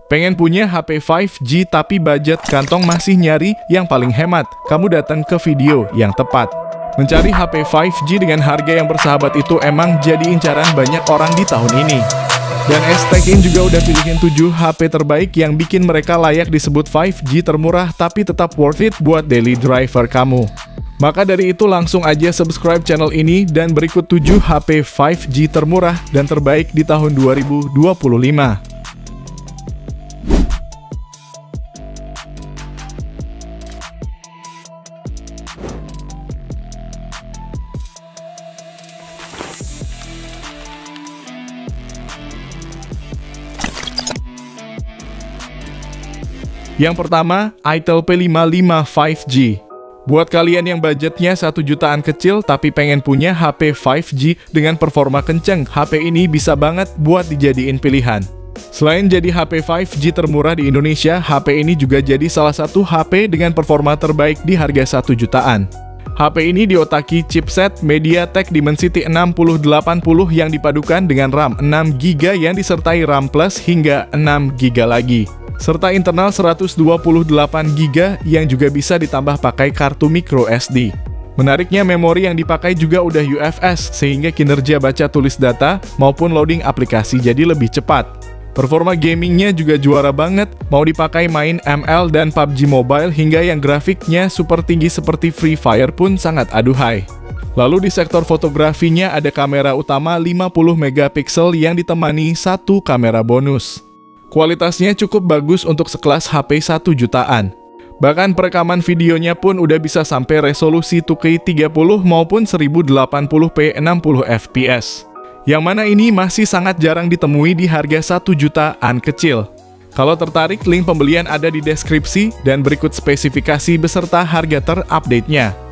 Pengen punya HP 5G tapi budget kantong masih nyari yang paling hemat? Kamu datang ke video yang tepat. Mencari HP 5G dengan harga yang bersahabat itu emang jadi incaran banyak orang di tahun ini. Dan Estekin juga udah pilihin 7 HP terbaik yang bikin mereka layak disebut 5G termurah tapi tetap worth it buat daily driver kamu. Maka dari itu langsung aja subscribe channel ini dan berikut 7 HP 5G termurah dan terbaik di tahun 2025. Yang pertama, Itel P55 5G. Buat kalian yang budgetnya 1 jutaan kecil tapi pengen punya HP 5G dengan performa kenceng, HP ini bisa banget buat dijadiin pilihan. Selain jadi HP 5G termurah di Indonesia, HP ini juga jadi salah satu HP dengan performa terbaik di harga 1 jutaan. HP ini diotaki chipset MediaTek Dimensity 6080 yang dipadukan dengan RAM 6GB yang disertai RAM Plus hingga 6GB lagi, serta internal 128GB yang juga bisa ditambah pakai kartu micro SD. Menariknya, memori yang dipakai juga udah UFS, sehingga kinerja baca tulis data maupun loading aplikasi jadi lebih cepat. Performa gamingnya juga juara banget, mau dipakai main ML dan PUBG Mobile hingga yang grafiknya super tinggi seperti Free Fire pun sangat aduhai. Lalu di sektor fotografinya ada kamera utama 50MP yang ditemani satu kamera bonus. Kualitasnya cukup bagus untuk sekelas HP 1 jutaan. Bahkan perekaman videonya pun udah bisa sampai resolusi 2K 30 maupun 1080p 60fps. Yang mana ini masih sangat jarang ditemui di harga 1 jutaan kecil. Kalau tertarik, link pembelian ada di deskripsi dan berikut spesifikasi beserta harga terupdate-nya.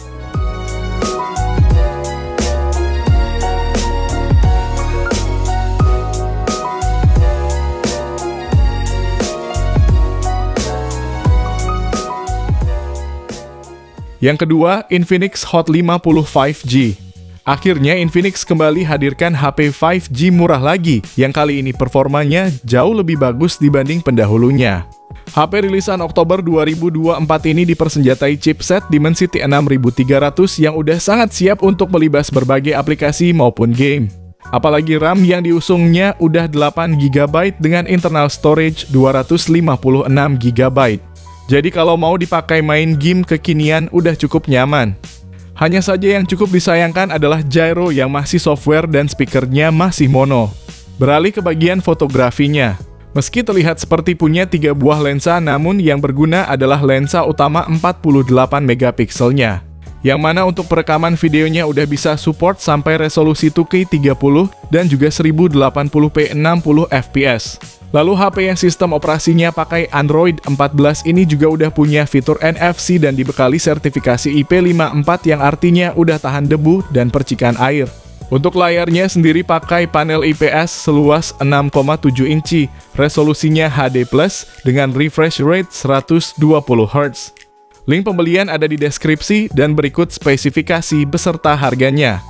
Yang kedua, Infinix Hot 50 5G. Akhirnya Infinix kembali hadirkan HP 5G murah lagi, yang kali ini performanya jauh lebih bagus dibanding pendahulunya. HP rilisan Oktober 2024 ini dipersenjatai chipset Dimensity 6300 yang udah sangat siap untuk melibas berbagai aplikasi maupun game. Apalagi RAM yang diusungnya udah 8GB dengan internal storage 256GB. Jadi kalau mau dipakai main game kekinian udah cukup nyaman. Hanya saja yang cukup disayangkan adalah gyro yang masih software dan speakernya masih mono. Beralih ke bagian fotografinya. Meski terlihat seperti punya 3 buah lensa, namun yang berguna adalah lensa utama 48MP-nya. Yang mana untuk perekaman videonya udah bisa support sampai resolusi 2K 30 dan juga 1080p 60fps. Lalu HP yang sistem operasinya pakai Android 14 ini juga udah punya fitur NFC dan dibekali sertifikasi IP54 yang artinya udah tahan debu dan percikan air. Untuk layarnya sendiri pakai panel IPS seluas 6,7 inci, resolusinya HD+, dengan refresh rate 120Hz. Link pembelian ada di deskripsi dan berikut spesifikasi beserta harganya.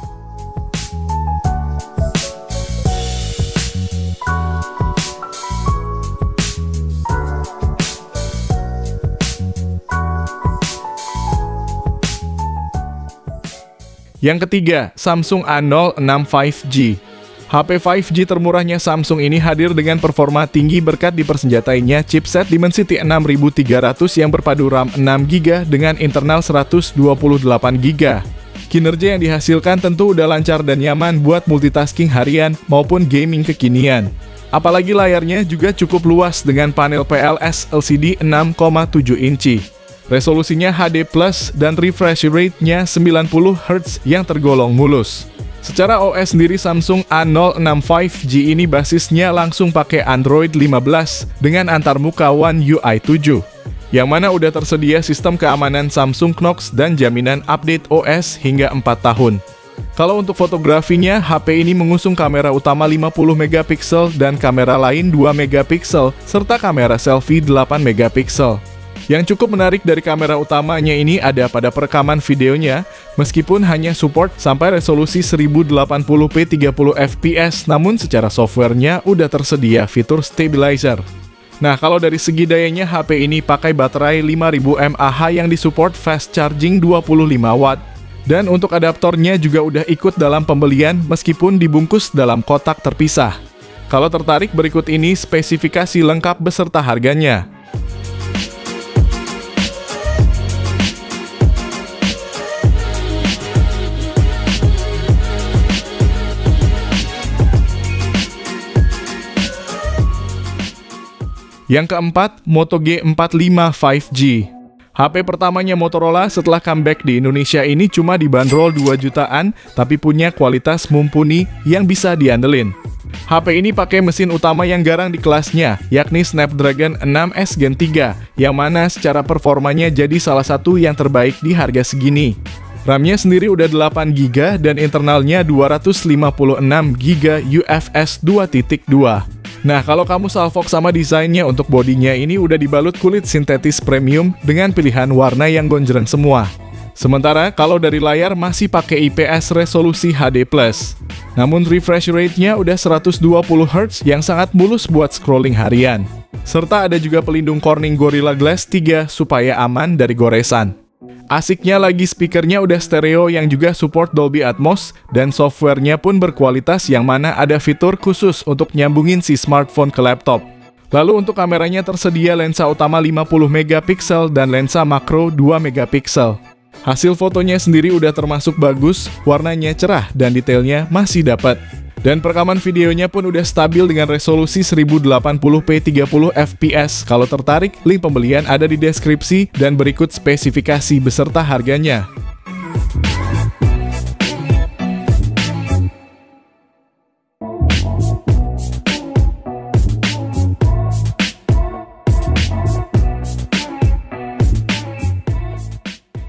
Yang ketiga, Samsung A06 5G. HP 5G termurahnya Samsung ini hadir dengan performa tinggi berkat dipersenjatainya chipset Dimensity 6300 yang berpadu RAM 6GB dengan internal 128GB. Kinerja yang dihasilkan tentu udah lancar dan nyaman buat multitasking harian maupun gaming kekinian. Apalagi layarnya juga cukup luas dengan panel PLS LCD 6,7 inci. Resolusinya HD+, dan refresh rate-nya 90Hz yang tergolong mulus. Secara OS sendiri Samsung A06 5G ini basisnya langsung pakai Android 15 dengan antarmuka One UI 7. Yang mana udah tersedia sistem keamanan Samsung Knox dan jaminan update OS hingga 4 tahun. Kalau untuk fotografinya, HP ini mengusung kamera utama 50MP dan kamera lain 2MP serta kamera selfie 8MP. Yang cukup menarik dari kamera utamanya ini ada pada perekaman videonya, meskipun hanya support sampai resolusi 1080p 30fps, namun secara softwarenya udah tersedia fitur stabilizer. Nah, kalau dari segi dayanya, HP ini pakai baterai 5000 mAh yang disupport fast charging 25 watt. Dan untuk adaptornya juga udah ikut dalam pembelian meskipun dibungkus dalam kotak terpisah. Kalau tertarik, berikut ini spesifikasi lengkap beserta harganya. Yang keempat, Moto G45 5G. HP pertamanya Motorola setelah comeback di Indonesia ini cuma dibanderol 2 jutaan, tapi punya kualitas mumpuni yang bisa diandelin. HP ini pakai mesin utama yang garang di kelasnya, yakni Snapdragon 6S Gen 3, yang mana secara performanya jadi salah satu yang terbaik di harga segini. RAM-nya sendiri udah 8GB dan internalnya 256GB UFS 2.2. Nah, kalau kamu salfok sama desainnya, untuk bodinya ini udah dibalut kulit sintetis premium dengan pilihan warna yang gonjreng semua. Sementara kalau dari layar masih pakai IPS resolusi HD+. Namun refresh rate-nya udah 120Hz yang sangat mulus buat scrolling harian. Serta ada juga pelindung Corning Gorilla Glass 3 supaya aman dari goresan. Asiknya lagi speakernya udah stereo yang juga support Dolby Atmos, dan softwarenya pun berkualitas yang mana ada fitur khusus untuk nyambungin si smartphone ke laptop. Lalu untuk kameranya tersedia lensa utama 50MP dan lensa makro 2MP. Hasil fotonya sendiri udah termasuk bagus, warnanya cerah dan detailnya masih dapat. Dan perekaman videonya pun udah stabil dengan resolusi 1080p 30fps. Kalau tertarik, link pembelian ada di deskripsi dan berikut spesifikasi beserta harganya.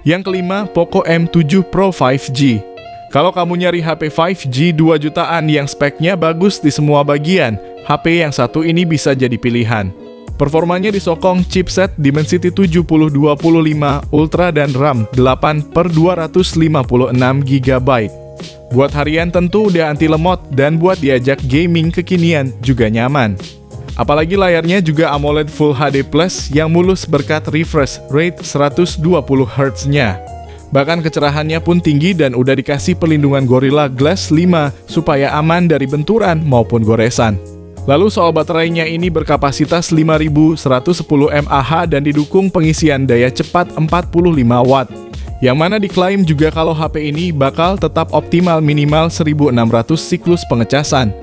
Yang kelima, Poco M7 Pro 5G. Kalau kamu nyari HP 5G 2 jutaan yang speknya bagus di semua bagian, HP yang satu ini bisa jadi pilihan. Performanya disokong chipset Dimensity 7025 Ultra dan RAM 8/256GB. Buat harian tentu udah anti lemot, dan buat diajak gaming kekinian juga nyaman. Apalagi layarnya juga AMOLED Full HD Plus yang mulus berkat refresh rate 120Hz-nya. Bahkan kecerahannya pun tinggi dan udah dikasih pelindungan Gorilla Glass 5 supaya aman dari benturan maupun goresan. Lalu soal baterainya ini berkapasitas 5110 mAh dan didukung pengisian daya cepat 45 watt. Yang mana diklaim juga kalau HP ini bakal tetap optimal minimal 1600 siklus pengecasan.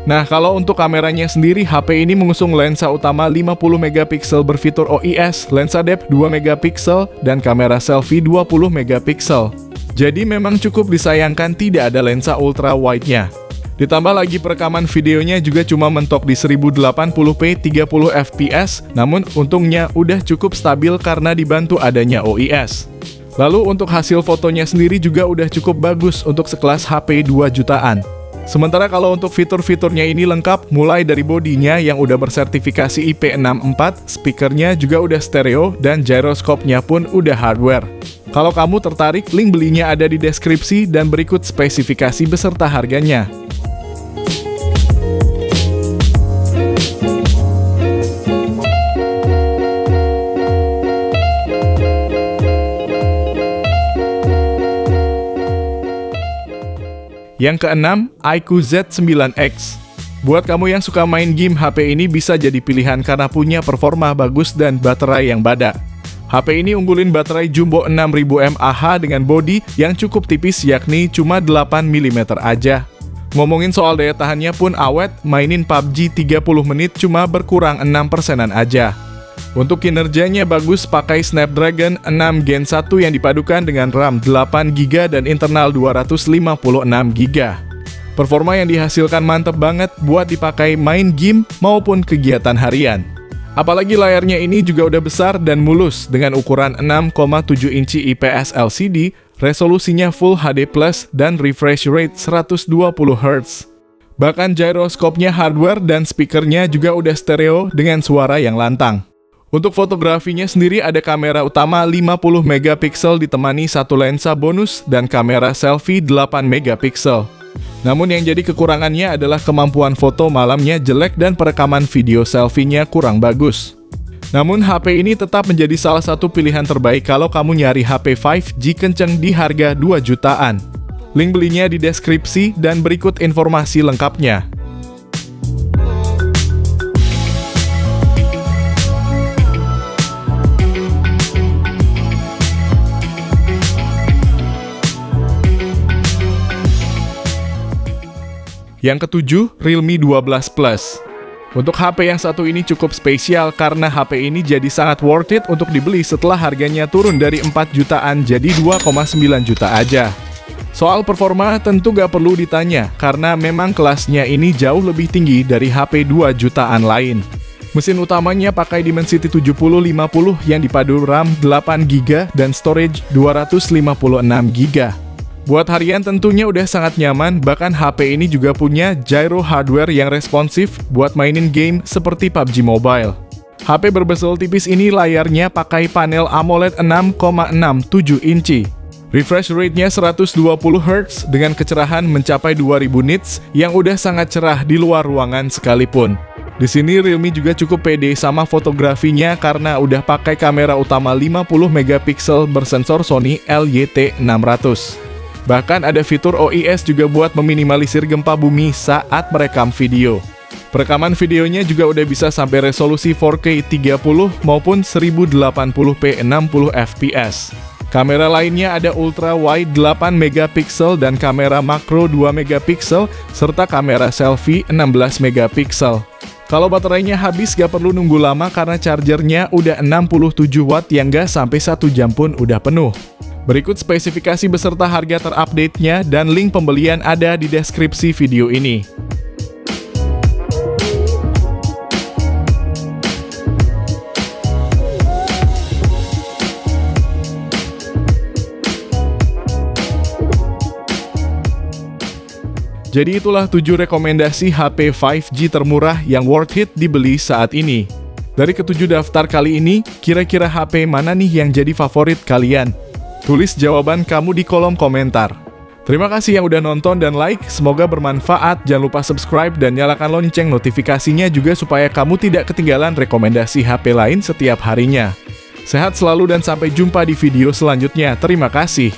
Nah, kalau untuk kameranya sendiri, HP ini mengusung lensa utama 50MP berfitur OIS, lensa depth 2MP, dan kamera selfie 20MP. Jadi memang cukup disayangkan tidak ada lensa ultra wide-nya. Ditambah lagi perekaman videonya juga cuma mentok di 1080p 30fps, namun untungnya udah cukup stabil karena dibantu adanya OIS. Lalu untuk hasil fotonya sendiri juga udah cukup bagus untuk sekelas HP 2 jutaan. Sementara kalau untuk fitur-fiturnya ini lengkap, mulai dari bodinya yang udah bersertifikasi IP64, speakernya juga udah stereo, dan gyroskopnya pun udah hardware. Kalau kamu tertarik, link belinya ada di deskripsi dan berikut spesifikasi beserta harganya. Yang keenam, iQOO Z9X. Buat kamu yang suka main game, HP ini bisa jadi pilihan karena punya performa bagus dan baterai yang badak. HP ini unggulin baterai jumbo 6000 mAh dengan bodi yang cukup tipis, yakni cuma 8mm aja. Ngomongin soal daya tahannya pun awet, mainin PUBG 30 menit cuma berkurang 6%-an aja. Untuk kinerjanya bagus, pakai Snapdragon 6 Gen 1 yang dipadukan dengan RAM 8GB dan internal 256GB. Performa yang dihasilkan mantep banget buat dipakai main game maupun kegiatan harian. Apalagi layarnya ini juga udah besar dan mulus dengan ukuran 6,7 inci IPS LCD, resolusinya Full HD+, dan refresh rate 120Hz. Bahkan gyroskopnya hardware dan speakernya juga udah stereo dengan suara yang lantang. Untuk fotografinya sendiri ada kamera utama 50MP ditemani satu lensa bonus dan kamera selfie 8MP. Namun yang jadi kekurangannya adalah kemampuan foto malamnya jelek dan perekaman video selfie-nya kurang bagus. Namun HP ini tetap menjadi salah satu pilihan terbaik kalau kamu nyari HP 5G kenceng di harga 2 jutaan. Link belinya di deskripsi dan berikut informasi lengkapnya. Yang ketujuh, Realme 12 Plus. Untuk HP yang satu ini cukup spesial karena HP ini jadi sangat worth it untuk dibeli setelah harganya turun dari 4 jutaan jadi 2,9 juta aja. Soal performa tentu gak perlu ditanya karena memang kelasnya ini jauh lebih tinggi dari HP 2 jutaan lain. Mesin utamanya pakai Dimensity 7050 yang dipadu RAM 8GB dan storage 256GB. Buat harian tentunya udah sangat nyaman, bahkan HP ini juga punya gyro hardware yang responsif buat mainin game seperti PUBG Mobile. HP berbezel tipis ini layarnya pakai panel AMOLED 6,67 inci. Refresh rate-nya 120Hz dengan kecerahan mencapai 2000 nits yang udah sangat cerah di luar ruangan sekalipun. Di sini Realme juga cukup pede sama fotografinya karena udah pakai kamera utama 50 megapiksel bersensor Sony LYT600. Bahkan ada fitur OIS juga buat meminimalisir gempa bumi saat merekam video. Perekaman videonya juga udah bisa sampai resolusi 4K 30 maupun 1080p 60 fps. Kamera lainnya ada ultra wide 8 megapiksel dan kamera makro 2 megapiksel serta kamera selfie 16 megapiksel. Kalau baterainya habis gak perlu nunggu lama karena chargernya udah 67 watt yang gak sampai 1 jam pun udah penuh. Berikut spesifikasi beserta harga terupdate-nya dan link pembelian ada di deskripsi video ini. Jadi itulah 7 rekomendasi HP 5G termurah yang worth it dibeli saat ini. Dari ketujuh daftar kali ini, kira-kira HP mana nih yang jadi favorit kalian? Tulis jawaban kamu di kolom komentar. Terima kasih yang udah nonton dan like, semoga bermanfaat. Jangan lupa subscribe dan nyalakan lonceng notifikasinya juga supaya kamu tidak ketinggalan rekomendasi HP lain setiap harinya. Sehat selalu dan sampai jumpa di video selanjutnya. Terima kasih.